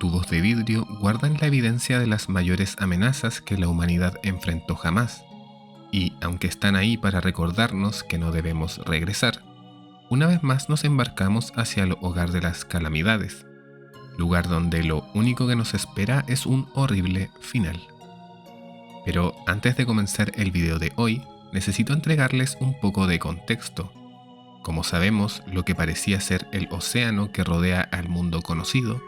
tubos de vidrio guardan la evidencia de las mayores amenazas que la humanidad enfrentó jamás, y aunque están ahí para recordarnos que no debemos regresar, una vez más nos embarcamos hacia el hogar de las calamidades, lugar donde lo único que nos espera es un horrible final. Pero antes de comenzar el video de hoy, necesito entregarles un poco de contexto. Como sabemos, lo que parecía ser el océano que rodea al mundo conocido,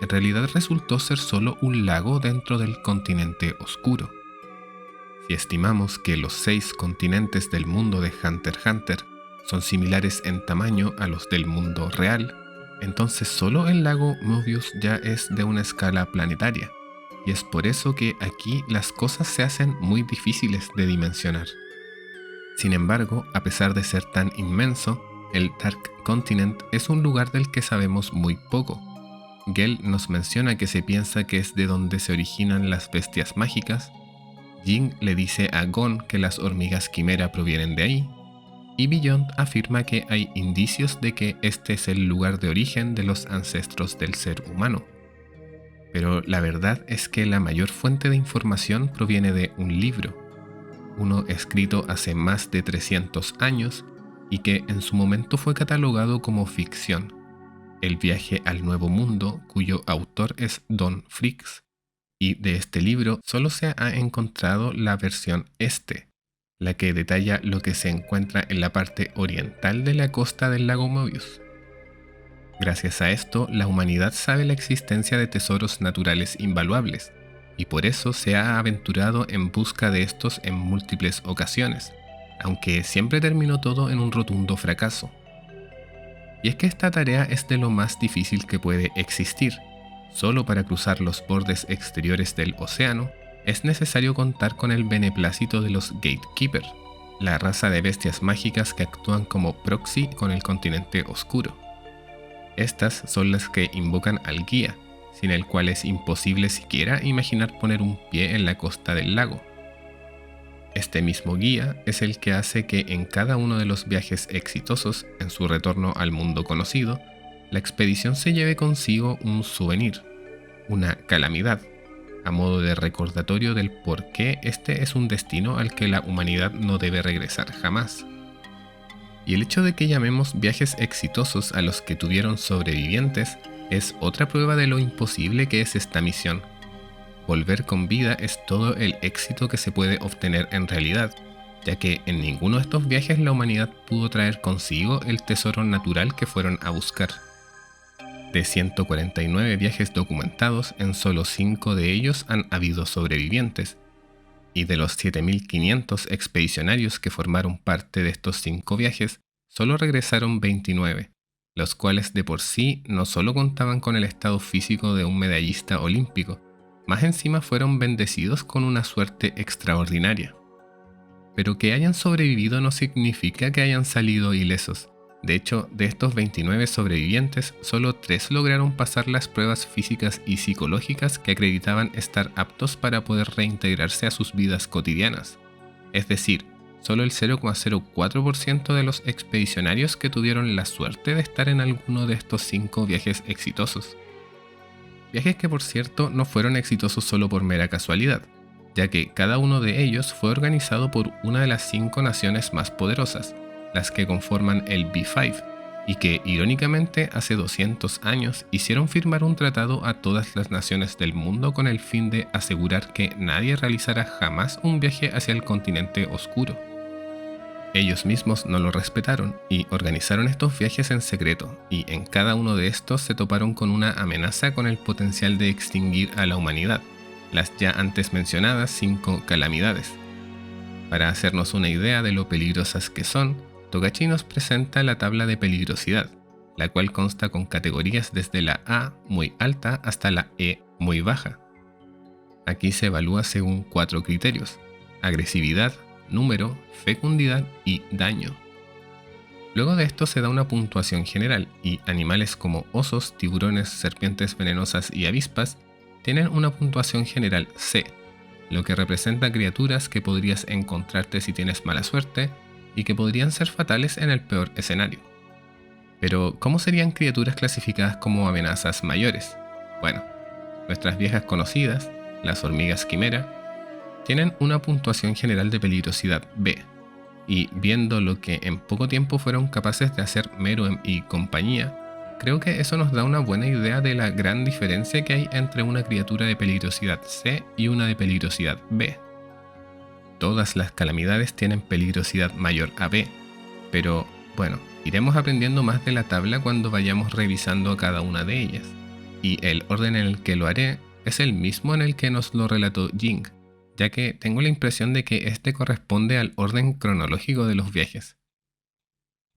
en realidad resultó ser solo un lago dentro del continente oscuro. Si estimamos que los 6 continentes del mundo de Hunter x Hunter son similares en tamaño a los del mundo real, entonces solo el lago Mobius ya es de una escala planetaria, y es por eso que aquí las cosas se hacen muy difíciles de dimensionar. Sin embargo, a pesar de ser tan inmenso, el Dark Continent es un lugar del que sabemos muy poco. Gel nos menciona que se piensa que es de donde se originan las bestias mágicas, Jing le dice a Gon que las hormigas quimera provienen de ahí, y Beyond afirma que hay indicios de que este es el lugar de origen de los ancestros del ser humano. Pero la verdad es que la mayor fuente de información proviene de un libro, uno escrito hace más de 300 años y que en su momento fue catalogado como ficción, El viaje al Nuevo Mundo, cuyo autor es Don Freaks, y de este libro solo se ha encontrado la versión este, la que detalla lo que se encuentra en la parte oriental de la costa del lago Mobius. Gracias a esto, la humanidad sabe la existencia de tesoros naturales invaluables, y por eso se ha aventurado en busca de estos en múltiples ocasiones, aunque siempre terminó todo en un rotundo fracaso. Y es que esta tarea es de lo más difícil que puede existir. Solo para cruzar los bordes exteriores del océano, es necesario contar con el beneplácito de los Gatekeeper, la raza de bestias mágicas que actúan como proxy con el continente oscuro. Estas son las que invocan al guía, sin el cual es imposible siquiera imaginar poner un pie en la costa del lago. Este mismo guía es el que hace que en cada uno de los viajes exitosos en su retorno al mundo conocido, la expedición se lleve consigo un souvenir, una calamidad, a modo de recordatorio del por qué este es un destino al que la humanidad no debe regresar jamás. Y el hecho de que llamemos viajes exitosos a los que tuvieron sobrevivientes es otra prueba de lo imposible que es esta misión. Volver con vida es todo el éxito que se puede obtener en realidad, ya que en ninguno de estos viajes la humanidad pudo traer consigo el tesoro natural que fueron a buscar. De 149 viajes documentados, en solo 5 de ellos han habido sobrevivientes, y de los 7.500 expedicionarios que formaron parte de estos 5 viajes, solo regresaron 29, los cuales de por sí no solo contaban con el estado físico de un medallista olímpico, más encima fueron bendecidos con una suerte extraordinaria. Pero que hayan sobrevivido no significa que hayan salido ilesos. De hecho, de estos 29 sobrevivientes, solo 3 lograron pasar las pruebas físicas y psicológicas que acreditaban estar aptos para poder reintegrarse a sus vidas cotidianas. Es decir, solo el 0,04% de los expedicionarios que tuvieron la suerte de estar en alguno de estos 5 viajes exitosos. Viajes que, por cierto, no fueron exitosos solo por mera casualidad, ya que cada uno de ellos fue organizado por una de las 5 naciones más poderosas, las que conforman el B5, y que, irónicamente, hace 200 años hicieron firmar un tratado a todas las naciones del mundo con el fin de asegurar que nadie realizara jamás un viaje hacia el continente oscuro. Ellos mismos no lo respetaron y organizaron estos viajes en secreto, y en cada uno de estos se toparon con una amenaza con el potencial de extinguir a la humanidad, las ya antes mencionadas 5 calamidades. Para hacernos una idea de lo peligrosas que son, Togashi nos presenta la tabla de peligrosidad, la cual consta con categorías desde la A muy alta hasta la E muy baja. Aquí se evalúa según 4 criterios: agresividad, número, fecundidad y daño. Luego de esto se da una puntuación general y animales como osos, tiburones, serpientes venenosas y avispas tienen una puntuación general C, lo que representa criaturas que podrías encontrarte si tienes mala suerte y que podrían ser fatales en el peor escenario. Pero, ¿cómo serían criaturas clasificadas como amenazas mayores? Bueno, Nuestras viejas conocidas, las hormigas quimera, tienen una puntuación general de peligrosidad B, y viendo lo que en poco tiempo fueron capaces de hacer Meruem y compañía, creo que eso nos da una buena idea de la gran diferencia que hay entre una criatura de peligrosidad C y una de peligrosidad B. Todas las calamidades tienen peligrosidad mayor a B, pero bueno, iremos aprendiendo más de la tabla cuando vayamos revisando cada una de ellas, y el orden en el que lo haré es el mismo en el que nos lo relató Jing, ya que tengo la impresión de que este corresponde al orden cronológico de los viajes.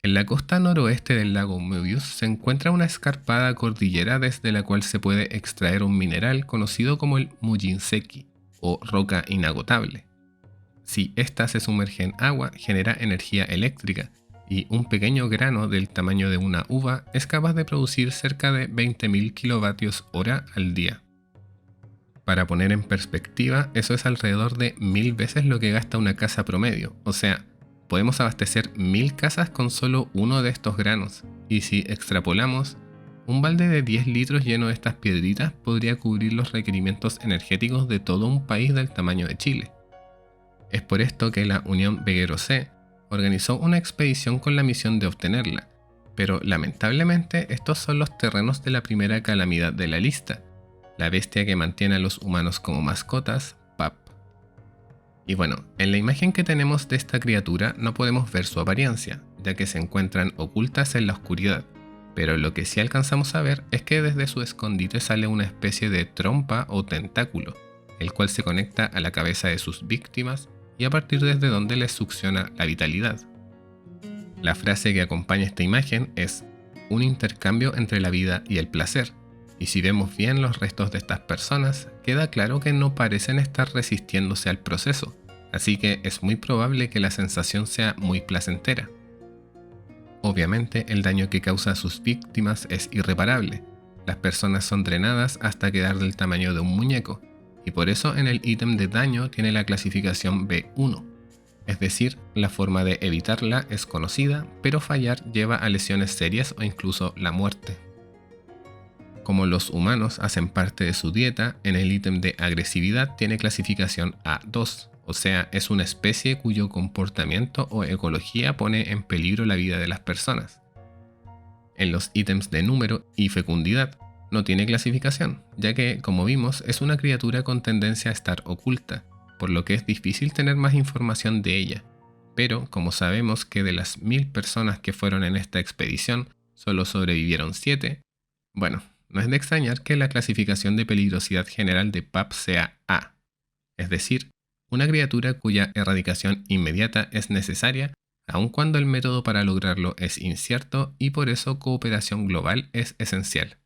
En la costa noroeste del lago Möbius se encuentra una escarpada cordillera desde la cual se puede extraer un mineral conocido como el Mujinseki, o roca inagotable. Si ésta se sumerge en agua, genera energía eléctrica, y un pequeño grano del tamaño de una uva es capaz de producir cerca de 20.000 kWh al día. Para poner en perspectiva, eso es alrededor de 1000 veces lo que gasta una casa promedio, o sea, podemos abastecer 1000 casas con solo uno de estos granos, y si extrapolamos, un balde de 10 litros lleno de estas piedritas podría cubrir los requerimientos energéticos de todo un país del tamaño de Chile. Es por esto que la Unión Veguero C organizó una expedición con la misión de obtenerla, pero lamentablemente estos son los terrenos de la primera calamidad de la lista, la bestia que mantiene a los humanos como mascotas, Pap. Y bueno, en la imagen que tenemos de esta criatura no podemos ver su apariencia, ya que se encuentran ocultas en la oscuridad, pero lo que sí alcanzamos a ver es que desde su escondite sale una especie de trompa o tentáculo, el cual se conecta a la cabeza de sus víctimas y a partir desde donde les succiona la vitalidad. La frase que acompaña esta imagen es un intercambio entre la vida y el placer, y si vemos bien los restos de estas personas, queda claro que no parecen estar resistiéndose al proceso, así que es muy probable que la sensación sea muy placentera. Obviamente, el daño que causa a sus víctimas es irreparable. Las personas son drenadas hasta quedar del tamaño de un muñeco, y por eso en el ítem de daño tiene la clasificación B1. Es decir, la forma de evitarla es conocida, pero fallar lleva a lesiones serias o incluso la muerte. Como los humanos hacen parte de su dieta, en el ítem de agresividad tiene clasificación A2, o sea, es una especie cuyo comportamiento o ecología pone en peligro la vida de las personas. En los ítems de número y fecundidad no tiene clasificación, ya que, como vimos, es una criatura con tendencia a estar oculta, por lo que es difícil tener más información de ella. Pero, como sabemos que de las 1000 personas que fueron en esta expedición, solo sobrevivieron 7, bueno, no es de extrañar que la clasificación de peligrosidad general de Pap sea A, es decir, una criatura cuya erradicación inmediata es necesaria, aun cuando el método para lograrlo es incierto y por eso cooperación global es esencial.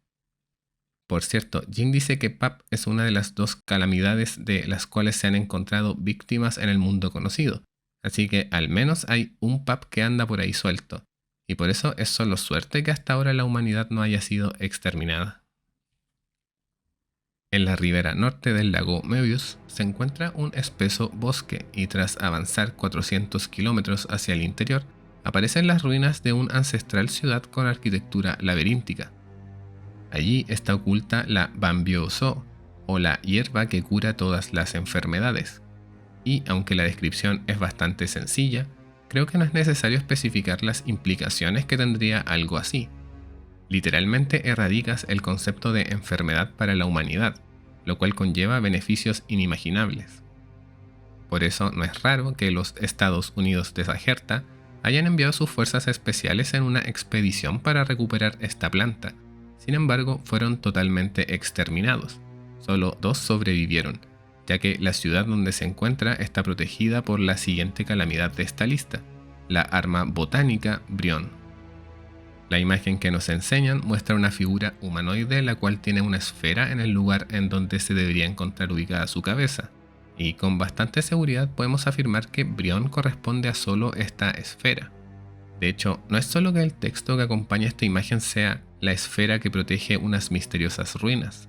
Por cierto, Jing dice que Pap es una de las 2 calamidades de las cuales se han encontrado víctimas en el mundo conocido, así que al menos hay un Pap que anda por ahí suelto, y por eso es solo suerte que hasta ahora la humanidad no haya sido exterminada. En la ribera norte del lago Möbius se encuentra un espeso bosque y tras avanzar 400 kilómetros hacia el interior, aparecen las ruinas de una ancestral ciudad con arquitectura laberíntica. Allí está oculta la Bambioso, o la hierba que cura todas las enfermedades. Y aunque la descripción es bastante sencilla, creo que no es necesario especificar las implicaciones que tendría algo así. Literalmente erradicas el concepto de enfermedad para la humanidad, lo cual conlleva beneficios inimaginables. Por eso no es raro que los Estados Unidos de Sajerta hayan enviado sus fuerzas especiales en una expedición para recuperar esta planta. Sin embargo, fueron totalmente exterminados. Solo 2 sobrevivieron, ya que la ciudad donde se encuentra está protegida por la siguiente calamidad de esta lista, la arma botánica Brión. La imagen que nos enseñan muestra una figura humanoide la cual tiene una esfera en el lugar en donde se debería encontrar ubicada su cabeza, y con bastante seguridad podemos afirmar que Brión corresponde a solo esta esfera. De hecho, no es solo que el texto que acompaña esta imagen sea la esfera que protege unas misteriosas ruinas.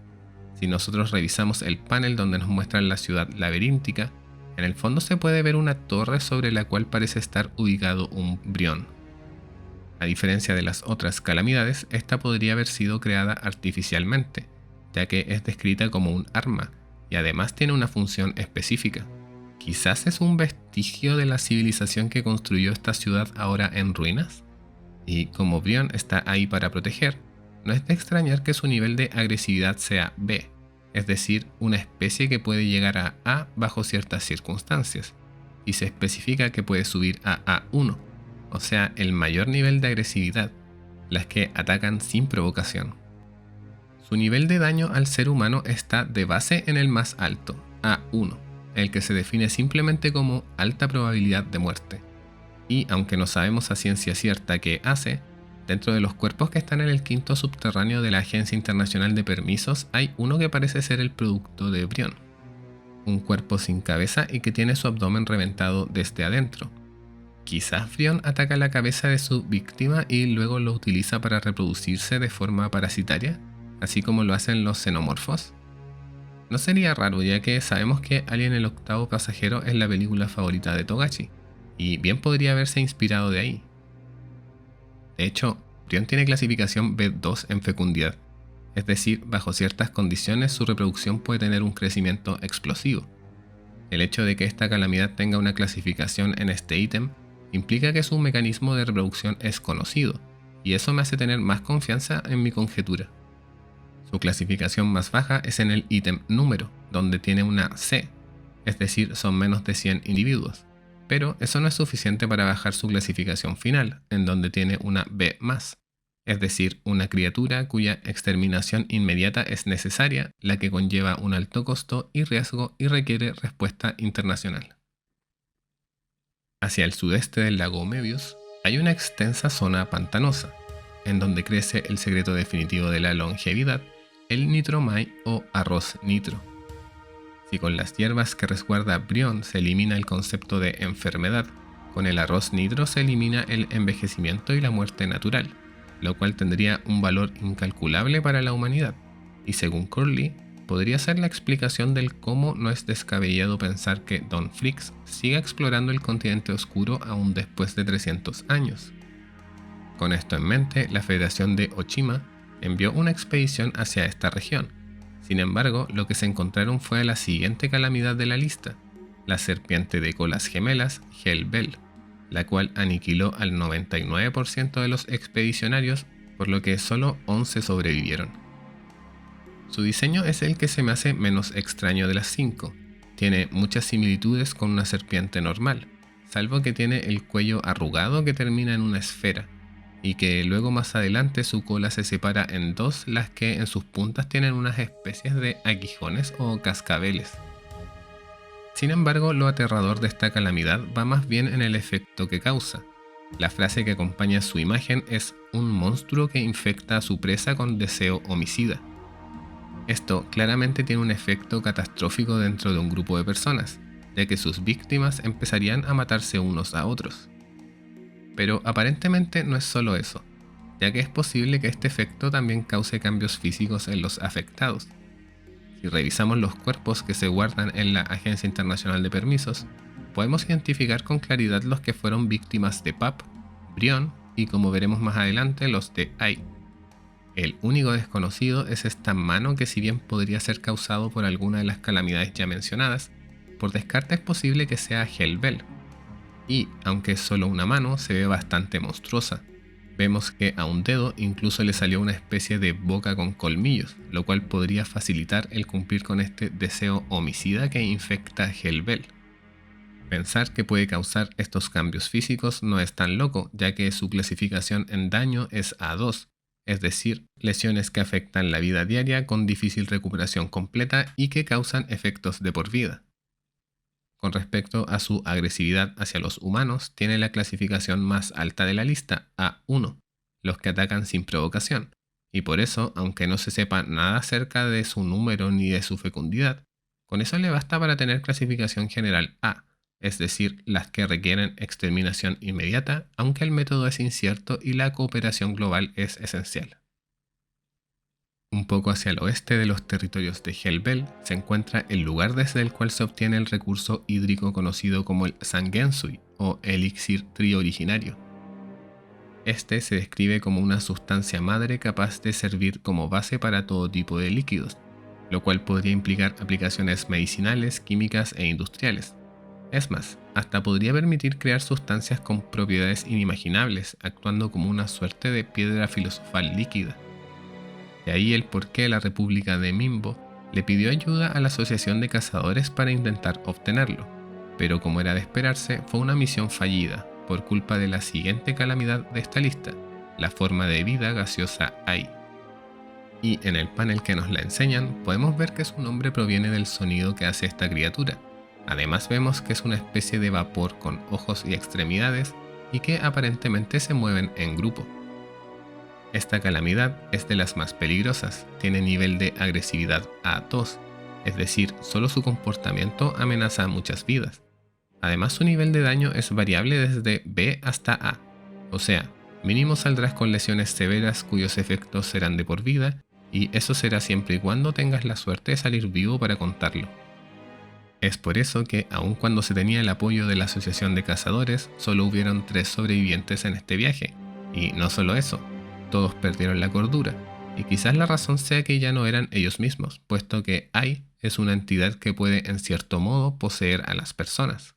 Si nosotros revisamos el panel donde nos muestran la ciudad laberíntica, en el fondo se puede ver una torre sobre la cual parece estar ubicado un Brión. A diferencia de las otras calamidades, esta podría haber sido creada artificialmente, ya que es descrita como un arma y además tiene una función específica. Quizás es un vestigio de la civilización que construyó esta ciudad ahora en ruinas. Y como Brion está ahí para proteger, no es de extrañar que su nivel de agresividad sea B, es decir, una especie que puede llegar a A bajo ciertas circunstancias, y se especifica que puede subir a A1, o sea, el mayor nivel de agresividad, las que atacan sin provocación. Su nivel de daño al ser humano está de base en el más alto, A1, el que se define simplemente como alta probabilidad de muerte. Y aunque no sabemos a ciencia cierta qué hace, dentro de los cuerpos que están en el quinto subterráneo de la Agencia Internacional de Permisos hay uno que parece ser el producto de Brion. Un cuerpo sin cabeza y que tiene su abdomen reventado desde adentro. Quizás Brion ataca la cabeza de su víctima y luego lo utiliza para reproducirse de forma parasitaria, así como lo hacen los xenomorfos. No sería raro, ya que sabemos que Alien el octavo pasajero es la película favorita de Togashi, y bien podría haberse inspirado de ahí. De hecho, Brion tiene clasificación B2 en fecundidad, es decir, bajo ciertas condiciones su reproducción puede tener un crecimiento explosivo. El hecho de que esta calamidad tenga una clasificación en este ítem implica que su mecanismo de reproducción es conocido, y eso me hace tener más confianza en mi conjetura. Su clasificación más baja es en el ítem número, donde tiene una C, es decir, son menos de 100 individuos. Pero eso no es suficiente para bajar su clasificación final, en donde tiene una B+, es decir, una criatura cuya exterminación inmediata es necesaria, la que conlleva un alto costo y riesgo y requiere respuesta internacional. Hacia el sudeste del lago Möbius hay una extensa zona pantanosa, en donde crece el secreto definitivo de la longevidad, el nitromai o arroz nitro. Si con las hierbas que resguarda Brion se elimina el concepto de enfermedad, con el arroz nitro se elimina el envejecimiento y la muerte natural, lo cual tendría un valor incalculable para la humanidad, y según Curly, podría ser la explicación del cómo no es descabellado pensar que Don Fricks siga explorando el continente oscuro aún después de 300 años. Con esto en mente, la Federación de Ochima envió una expedición hacia esta región. Sin embargo, lo que se encontraron fue la siguiente calamidad de la lista, la serpiente de colas gemelas Hellbell, la cual aniquiló al 99% de los expedicionarios, por lo que solo 11 sobrevivieron. Su diseño es el que se me hace menos extraño de las 5. Tiene muchas similitudes con una serpiente normal, salvo que tiene el cuello arrugado que termina en una esfera, y que luego más adelante su cola se separa en dos, las que en sus puntas tienen unas especies de aguijones o cascabeles. Sin embargo, lo aterrador de esta calamidad va más bien en el efecto que causa. La frase que acompaña su imagen es un monstruo que infecta a su presa con deseo homicida. Esto claramente tiene un efecto catastrófico dentro de un grupo de personas, ya que sus víctimas empezarían a matarse unos a otros. Pero aparentemente no es solo eso, ya que es posible que este efecto también cause cambios físicos en los afectados. Si revisamos los cuerpos que se guardan en la Agencia Internacional de Permisos, podemos identificar con claridad los que fueron víctimas de PAP, Brion y, como veremos más adelante, los de AI. El único desconocido es esta mano que, si bien podría ser causado por alguna de las calamidades ya mencionadas, por descarte es posible que sea Hellbell. Y, aunque es solo una mano, se ve bastante monstruosa. Vemos que a un dedo incluso le salió una especie de boca con colmillos, lo cual podría facilitar el cumplir con este deseo homicida que infecta a Hellbell. Pensar que puede causar estos cambios físicos no es tan loco, ya que su clasificación en daño es A2, es decir, lesiones que afectan la vida diaria con difícil recuperación completa y que causan efectos de por vida. Con respecto a su agresividad hacia los humanos, tiene la clasificación más alta de la lista, A1, los que atacan sin provocación, y por eso, aunque no se sepa nada acerca de su número ni de su fecundidad, con eso le basta para tener clasificación general A, es decir, las que requieren exterminación inmediata, aunque el método es incierto y la cooperación global es esencial. Un poco hacia el oeste de los territorios de Hellbell se encuentra el lugar desde el cual se obtiene el recurso hídrico conocido como el Sangensui o elixir trioriginario. Este se describe como una sustancia madre capaz de servir como base para todo tipo de líquidos, lo cual podría implicar aplicaciones medicinales, químicas e industriales. Es más, hasta podría permitir crear sustancias con propiedades inimaginables, actuando como una suerte de piedra filosofal líquida. De ahí el por qué la República de Minbo le pidió ayuda a la Asociación de Cazadores para intentar obtenerlo, pero como era de esperarse, fue una misión fallida, por culpa de la siguiente calamidad de esta lista, la forma de vida gaseosa Ai. Y en el panel que nos la enseñan, podemos ver que su nombre proviene del sonido que hace esta criatura. Además vemos que es una especie de vapor con ojos y extremidades y que aparentemente se mueven en grupo. Esta calamidad es de las más peligrosas, tiene nivel de agresividad A2, es decir, solo su comportamiento amenaza a muchas vidas. Además su nivel de daño es variable desde B hasta A, o sea, mínimo saldrás con lesiones severas cuyos efectos serán de por vida, y eso será siempre y cuando tengas la suerte de salir vivo para contarlo. Es por eso que, aun cuando se tenía el apoyo de la Asociación de Cazadores, solo hubieron 3 sobrevivientes en este viaje, y no solo eso, todos perdieron la cordura, y quizás la razón sea que ya no eran ellos mismos, puesto que Ai es una entidad que puede en cierto modo poseer a las personas.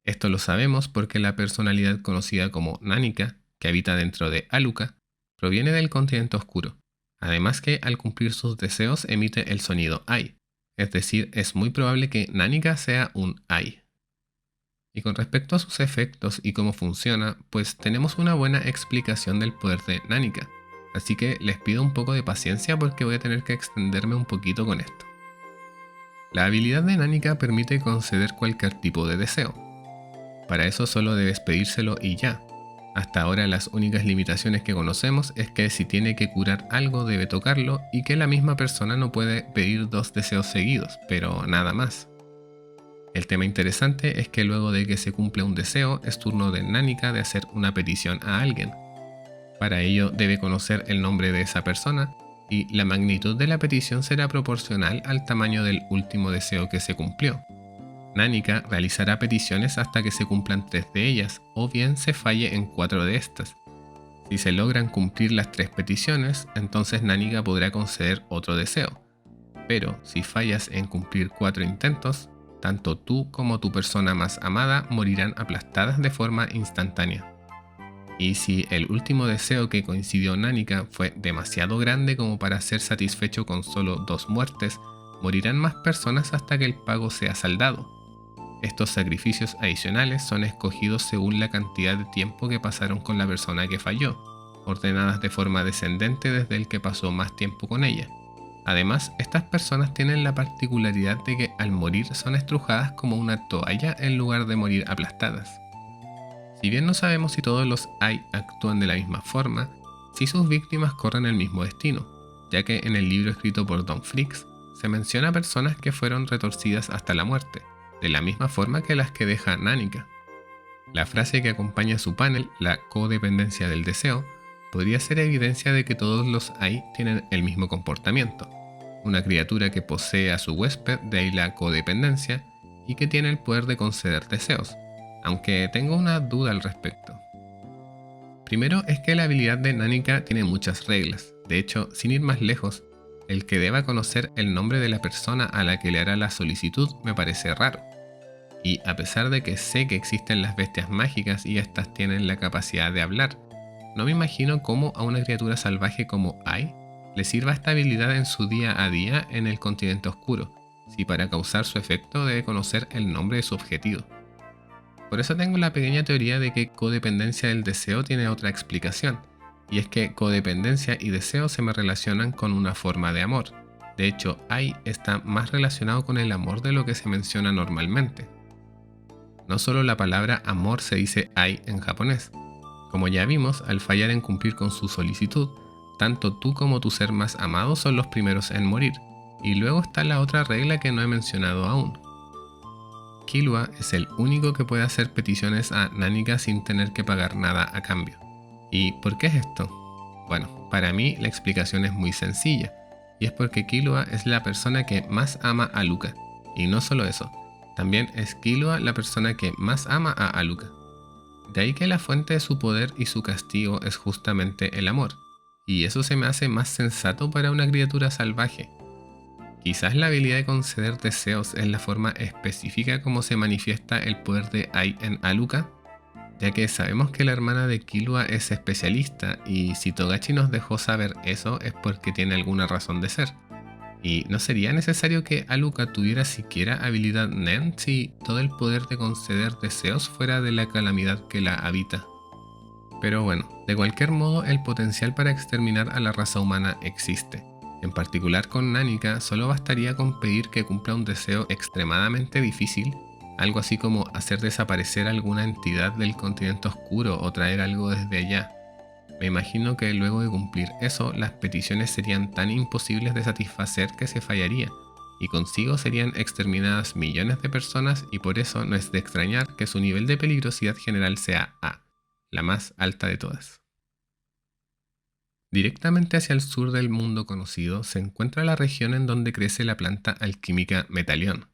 Esto lo sabemos porque la personalidad conocida como Nánica, que habita dentro de Aluka, proviene del continente oscuro, además que al cumplir sus deseos emite el sonido Ai, es decir, es muy probable que Nánica sea un Ai. Y con respecto a sus efectos y cómo funciona, pues tenemos una buena explicación del poder de Nánica, así que les pido un poco de paciencia porque voy a tener que extenderme un poquito con esto. La habilidad de Nánica permite conceder cualquier tipo de deseo. Para eso solo debes pedírselo y ya. Hasta ahora las únicas limitaciones que conocemos es que si tiene que curar algo debe tocarlo y que la misma persona no puede pedir 2 deseos seguidos, pero nada más. El tema interesante es que luego de que se cumpla un deseo es turno de Nánica de hacer una petición a alguien. Para ello debe conocer el nombre de esa persona y la magnitud de la petición será proporcional al tamaño del último deseo que se cumplió. Nánica realizará peticiones hasta que se cumplan 3 de ellas, o bien se falle en 4 de estas. Si se logran cumplir las 3 peticiones, entonces Nánica podrá conceder otro deseo. Pero si fallas en cumplir 4 intentos, tanto tú como tu persona más amada morirán aplastadas de forma instantánea. Y si el último deseo que coincidió Nánica fue demasiado grande como para ser satisfecho con solo 2 muertes, morirán más personas hasta que el pago sea saldado. Estos sacrificios adicionales son escogidos según la cantidad de tiempo que pasaron con la persona que falló, ordenadas de forma descendente desde el que pasó más tiempo con ella. Además, estas personas tienen la particularidad de que al morir son estrujadas como una toalla en lugar de morir aplastadas. Si bien no sabemos si todos los Ai actúan de la misma forma, sí sus víctimas corren el mismo destino, ya que en el libro escrito por Don Freaks se menciona personas que fueron retorcidas hasta la muerte, de la misma forma que las que deja Nánica. La frase que acompaña su panel, la codependencia del deseo, podría ser evidencia de que todos los Ai tienen el mismo comportamiento, una criatura que posee a su huésped, de ahí la codependencia, y que tiene el poder de conceder deseos, aunque tengo una duda al respecto. Primero es que la habilidad de Nánica tiene muchas reglas, de hecho, sin ir más lejos, el que deba conocer el nombre de la persona a la que le hará la solicitud me parece raro. Y a pesar de que sé que existen las bestias mágicas y estas tienen la capacidad de hablar, no me imagino cómo a una criatura salvaje como Ai le sirva esta habilidad en su día a día en el continente oscuro, si para causar su efecto debe conocer el nombre de su objetivo. Por eso tengo la pequeña teoría de que codependencia del deseo tiene otra explicación, y es que codependencia y deseo se me relacionan con una forma de amor. De hecho, Ai está más relacionado con el amor de lo que se menciona normalmente. No solo la palabra amor se dice Ai en japonés. Como ya vimos, al fallar en cumplir con su solicitud, tanto tú como tu ser más amado son los primeros en morir, y luego está la otra regla que no he mencionado aún. Killua es el único que puede hacer peticiones a Nánica sin tener que pagar nada a cambio. ¿Y por qué es esto? Bueno, para mí la explicación es muy sencilla, y es porque Killua es la persona que más ama a Aluka, y no solo eso, también es Killua la persona que más ama a Aluka. De ahí que la fuente de su poder y su castigo es justamente el amor, y eso se me hace más sensato para una criatura salvaje. Quizás la habilidad de conceder deseos es la forma específica como se manifiesta el poder de Ai en Aluka, ya que sabemos que la hermana de Killua es especialista y si Togashi nos dejó saber eso es porque tiene alguna razón de ser. Y no sería necesario que Aluka tuviera siquiera habilidad Nen si todo el poder de conceder deseos fuera de la calamidad que la habita. Pero bueno, de cualquier modo el potencial para exterminar a la raza humana existe. En particular con Nanika solo bastaría con pedir que cumpla un deseo extremadamente difícil, algo así como hacer desaparecer alguna entidad del continente oscuro o traer algo desde allá. Me imagino que luego de cumplir eso, las peticiones serían tan imposibles de satisfacer que se fallaría, y consigo serían exterminadas millones de personas y por eso no es de extrañar que su nivel de peligrosidad general sea A, la más alta de todas. Directamente hacia el sur del mundo conocido se encuentra la región en donde crece la planta alquímica Metalión.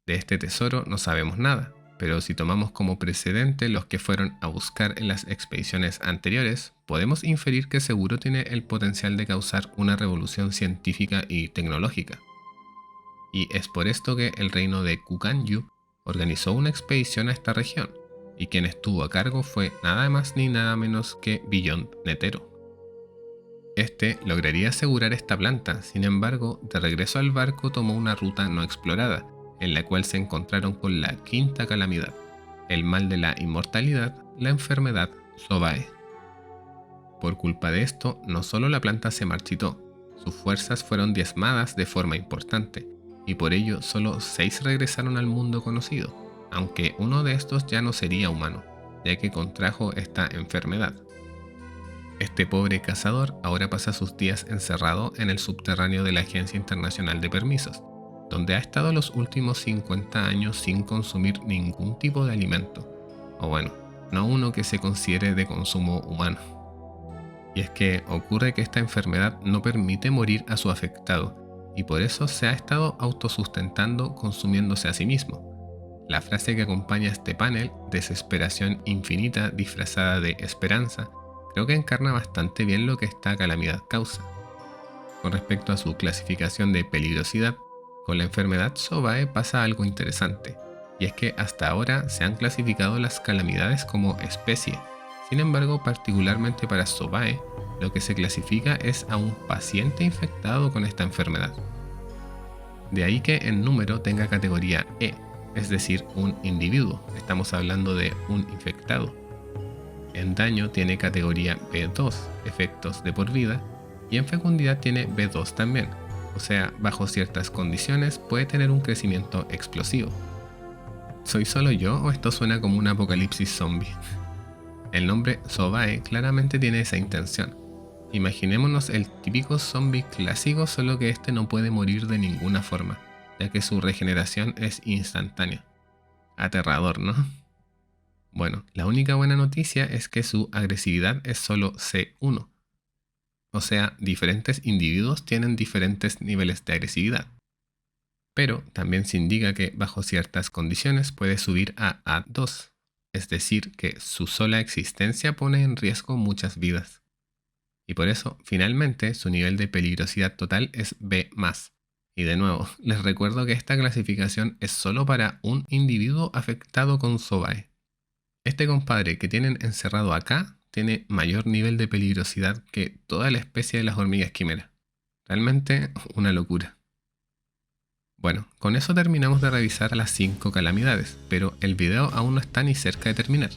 De este tesoro no sabemos nada, pero si tomamos como precedente los que fueron a buscar en las expediciones anteriores, podemos inferir que seguro tiene el potencial de causar una revolución científica y tecnológica. Y es por esto que el reino de Kukanyu organizó una expedición a esta región, y quien estuvo a cargo fue nada más ni nada menos que Beyond Netero. Este lograría asegurar esta planta, sin embargo, de regreso al barco tomó una ruta no explorada, en la cual se encontraron con la quinta calamidad, el mal de la inmortalidad, la enfermedad Sobae. Por culpa de esto, no solo la planta se marchitó, sus fuerzas fueron diezmadas de forma importante, y por ello solo 6 regresaron al mundo conocido, aunque uno de estos ya no sería humano, ya que contrajo esta enfermedad. Este pobre cazador ahora pasa sus días encerrado en el subterráneo de la Agencia Internacional de Permisos, donde ha estado los últimos 50 años sin consumir ningún tipo de alimento, o bueno, no uno que se considere de consumo humano. Y es que ocurre que esta enfermedad no permite morir a su afectado, y por eso se ha estado autosustentando consumiéndose a sí mismo. La frase que acompaña este panel, desesperación infinita disfrazada de esperanza, creo que encarna bastante bien lo que esta calamidad causa. Con respecto a su clasificación de peligrosidad, con la enfermedad Sobae pasa algo interesante, y es que hasta ahora se han clasificado las calamidades como especie. Sin embargo, particularmente para Sobae, lo que se clasifica es a un paciente infectado con esta enfermedad. De ahí que en número tenga categoría E, es decir, un individuo, estamos hablando de un infectado. En daño tiene categoría B2, efectos de por vida, y en fecundidad tiene B2 también, o sea, bajo ciertas condiciones puede tener un crecimiento explosivo. ¿Soy solo yo o esto suena como un apocalipsis zombie? El nombre Sobae claramente tiene esa intención. Imaginémonos el típico zombie clásico, solo que este no puede morir de ninguna forma, ya que su regeneración es instantánea. Aterrador, ¿no? Bueno, la única buena noticia es que su agresividad es solo C1. O sea, diferentes individuos tienen diferentes niveles de agresividad. Pero también se indica que bajo ciertas condiciones puede subir a A2, es decir, que su sola existencia pone en riesgo muchas vidas. Y por eso, finalmente, su nivel de peligrosidad total es B+. Y de nuevo, les recuerdo que esta clasificación es solo para un individuo afectado con Sobae. Este compadre que tienen encerrado acá tiene mayor nivel de peligrosidad que toda la especie de las hormigas quimera. Realmente una locura. Bueno, con eso terminamos de revisar las 5 calamidades, pero el video aún no está ni cerca de terminar.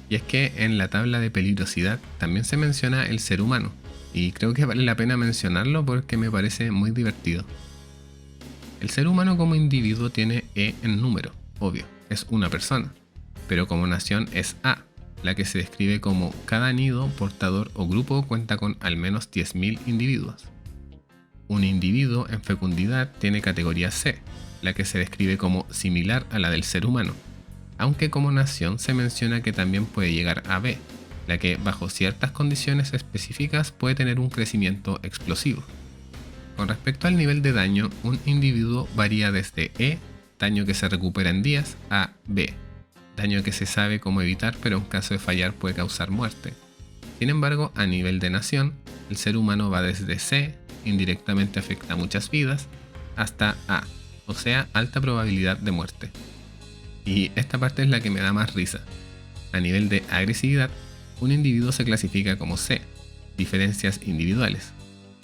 Y es que en la tabla de peligrosidad también se menciona el ser humano, y creo que vale la pena mencionarlo porque me parece muy divertido. El ser humano como individuo tiene E en número, obvio, es una persona, pero como nación es A, la que se describe como cada nido, portador o grupo cuenta con al menos 10.000 individuos. Un individuo en fecundidad tiene categoría C, la que se describe como similar a la del ser humano, aunque como nación se menciona que también puede llegar a B, la que bajo ciertas condiciones específicas puede tener un crecimiento explosivo. Con respecto al nivel de daño, un individuo varía desde E, daño que se recupera en días, a B, daño que se sabe cómo evitar, pero en caso de fallar puede causar muerte. Sin embargo, a nivel de nación, el ser humano va desde C, indirectamente afecta a muchas vidas, hasta A, o sea, alta probabilidad de muerte. Y esta parte es la que me da más risa. A nivel de agresividad, un individuo se clasifica como C, diferencias individuales,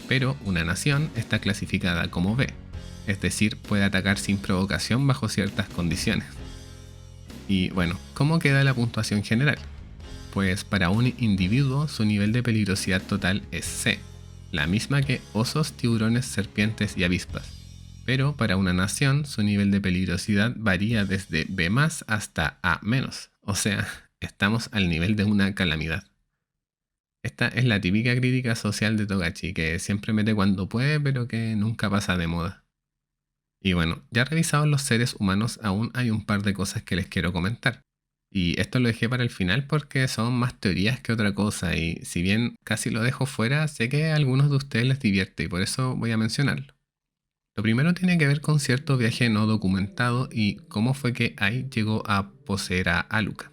pero una nación está clasificada como B, es decir, puede atacar sin provocación bajo ciertas condiciones. Y bueno, ¿cómo queda la puntuación general? Pues para un individuo su nivel de peligrosidad total es C, la misma que osos, tiburones, serpientes y avispas. Pero para una nación su nivel de peligrosidad varía desde B+ hasta A-, o sea, estamos al nivel de una calamidad. Esta es la típica crítica social de Togashi, que siempre mete cuando puede, pero que nunca pasa de moda. Y bueno, ya revisados los seres humanos, aún hay un par de cosas que les quiero comentar. Y esto lo dejé para el final porque son más teorías que otra cosa, y si bien casi lo dejo fuera, sé que a algunos de ustedes les divierte y por eso voy a mencionarlo. Lo primero tiene que ver con cierto viaje no documentado y cómo fue que Ai llegó a poseer a Alluka.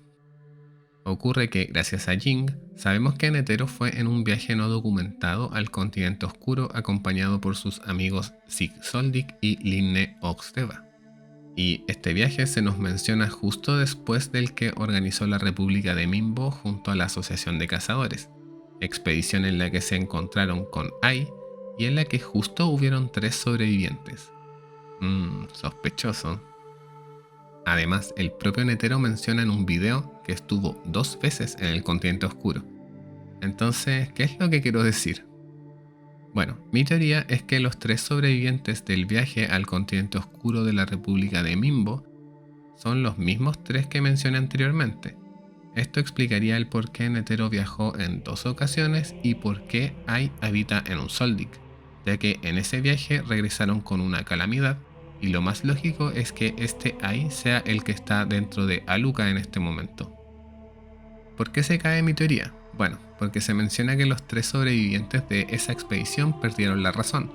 Ocurre que, gracias a Jing, sabemos que Netero fue en un viaje no documentado al continente oscuro acompañado por sus amigos Sig Soldic y Linne Oxdeva. Y este viaje se nos menciona justo después del que organizó la República de Minbo junto a la Asociación de Cazadores, expedición en la que se encontraron con Ai y en la que justo hubieron 3 sobrevivientes. Sospechoso. Además, el propio Netero menciona en un video que estuvo 2 veces en el continente oscuro. Entonces, ¿qué es lo que quiero decir? Bueno, mi teoría es que los 3 sobrevivientes del viaje al continente oscuro de la República de Minbo son los mismos 3 que mencioné anteriormente. Esto explicaría el por qué Netero viajó en 2 ocasiones y por qué Ai habita en un Soldic, ya que en ese viaje regresaron con una calamidad y lo más lógico es que este Ai sea el que está dentro de Alluka en este momento. ¿Por qué se cae mi teoría? Bueno, porque se menciona que los 3 sobrevivientes de esa expedición perdieron la razón,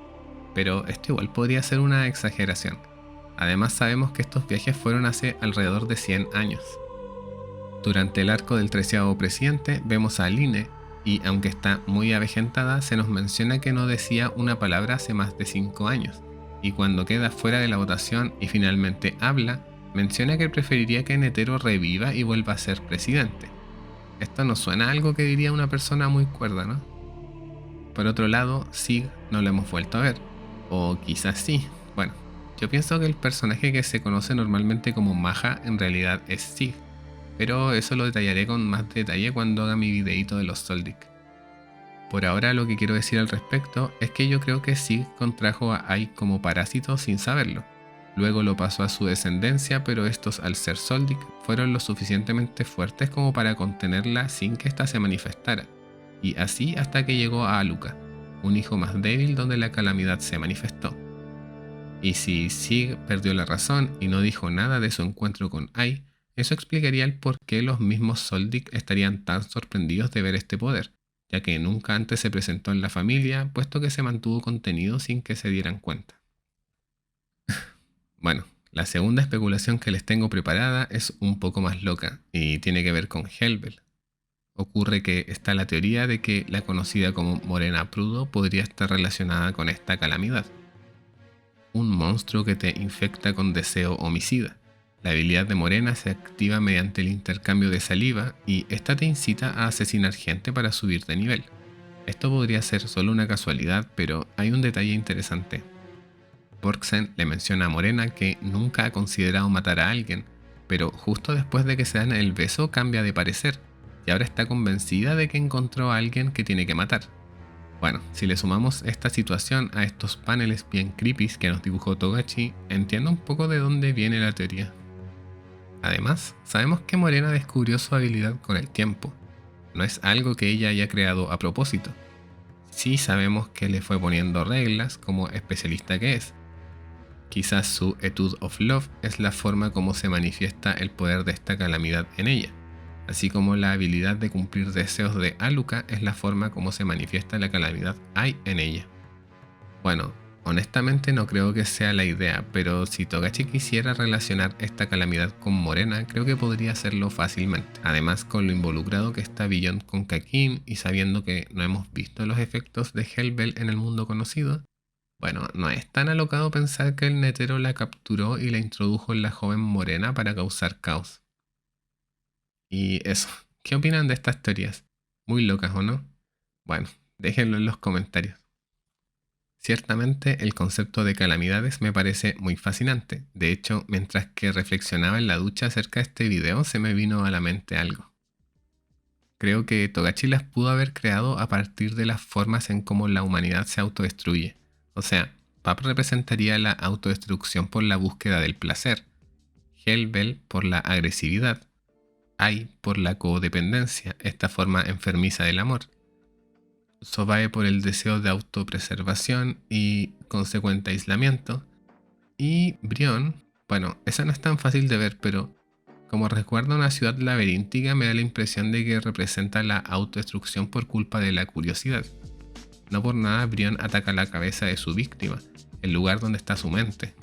pero esto igual podría ser una exageración. Además sabemos que estos viajes fueron hace alrededor de 100 años. Durante el arco del 13º presidente vemos a Linne y aunque está muy avejentada se nos menciona que no decía una palabra hace más de 5 años y cuando queda fuera de la votación y finalmente habla, menciona que preferiría que Netero reviva y vuelva a ser presidente. Esto no suena a algo que diría una persona muy cuerda, ¿no? Por otro lado, Sig no lo hemos vuelto a ver, o quizás sí. Bueno, yo pienso que el personaje que se conoce normalmente como Maja en realidad es Sig, pero eso lo detallaré con más detalle cuando haga mi videito de los Soldic. Por ahora lo que quiero decir al respecto es que yo creo que Sig contrajo a Ai como parásito sin saberlo. Luego lo pasó a su descendencia, pero estos al ser Soldic fueron lo suficientemente fuertes como para contenerla sin que ésta se manifestara, y así hasta que llegó a Alluka, un hijo más débil donde la calamidad se manifestó. Y si Sig perdió la razón y no dijo nada de su encuentro con Ai, eso explicaría el por qué los mismos Soldic estarían tan sorprendidos de ver este poder, ya que nunca antes se presentó en la familia, puesto que se mantuvo contenido sin que se dieran cuenta. Bueno, la segunda especulación que les tengo preparada es un poco más loca y tiene que ver con Helbel. Ocurre que está la teoría de que la conocida como Morena Prudo podría estar relacionada con esta calamidad. Un monstruo que te infecta con deseo homicida. La habilidad de Morena se activa mediante el intercambio de saliva y esta te incita a asesinar gente para subir de nivel. Esto podría ser solo una casualidad, pero hay un detalle interesante. Borgsen le menciona a Morena que nunca ha considerado matar a alguien, pero justo después de que se dan el beso cambia de parecer y ahora está convencida de que encontró a alguien que tiene que matar. Bueno, si le sumamos esta situación a estos paneles bien creepy que nos dibujó Togashi, entiendo un poco de dónde viene la teoría. Además, sabemos que Morena descubrió su habilidad con el tiempo. No es algo que ella haya creado a propósito. Sí sabemos que le fue poniendo reglas como especialista que es. Quizás su Etude of Love es la forma como se manifiesta el poder de esta calamidad en ella, así como la habilidad de cumplir deseos de Alluka es la forma como se manifiesta la calamidad Ai en ella. Bueno, Honestamente no creo que sea la idea, pero si Togashi quisiera relacionar esta calamidad con Morena, creo que podría hacerlo fácilmente. Además, con lo involucrado que está Beyond con Kakin y sabiendo que no hemos visto los efectos de Hellbell en el mundo conocido, bueno, no es tan alocado pensar que el netero la capturó y la introdujo en la joven Morena para causar caos. Y eso, ¿qué opinan de estas teorías? Muy locas, ¿o no? Bueno, déjenlo en los comentarios. Ciertamente el concepto de calamidades me parece muy fascinante. De hecho, mientras que reflexionaba en la ducha acerca de este video, se me vino a la mente algo. Creo que Togashi las pudo haber creado a partir de las formas en cómo la humanidad se autodestruye. O sea, Pap representaría la autodestrucción por la búsqueda del placer, Hellbell por la agresividad, Ai por la codependencia, esta forma enfermiza del amor, Sobae por el deseo de autopreservación y consecuente aislamiento, y Brion, bueno, esa no es tan fácil de ver, pero como recuerda una ciudad laberíntica me da la impresión de que representa la autodestrucción por culpa de la curiosidad. No por nada Brion ataca la cabeza de su víctima, el lugar donde está su mente.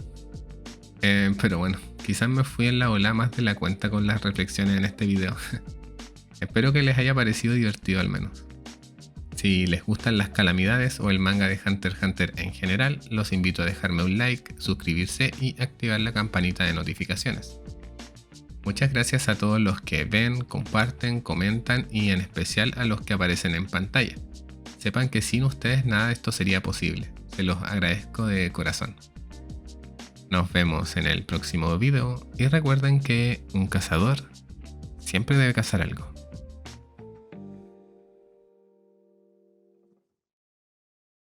Pero bueno, quizás me fui en la ola más de la cuenta con las reflexiones en este video. Espero que les haya parecido divertido al menos. Si les gustan las calamidades o el manga de Hunter x Hunter en general, los invito a dejarme un like, suscribirse y activar la campanita de notificaciones. Muchas gracias a todos los que ven, comparten, comentan y en especial a los que aparecen en pantalla. Sepan que sin ustedes nada de esto sería posible. Se los agradezco de corazón. Nos vemos en el próximo video y recuerden que un cazador siempre debe cazar algo.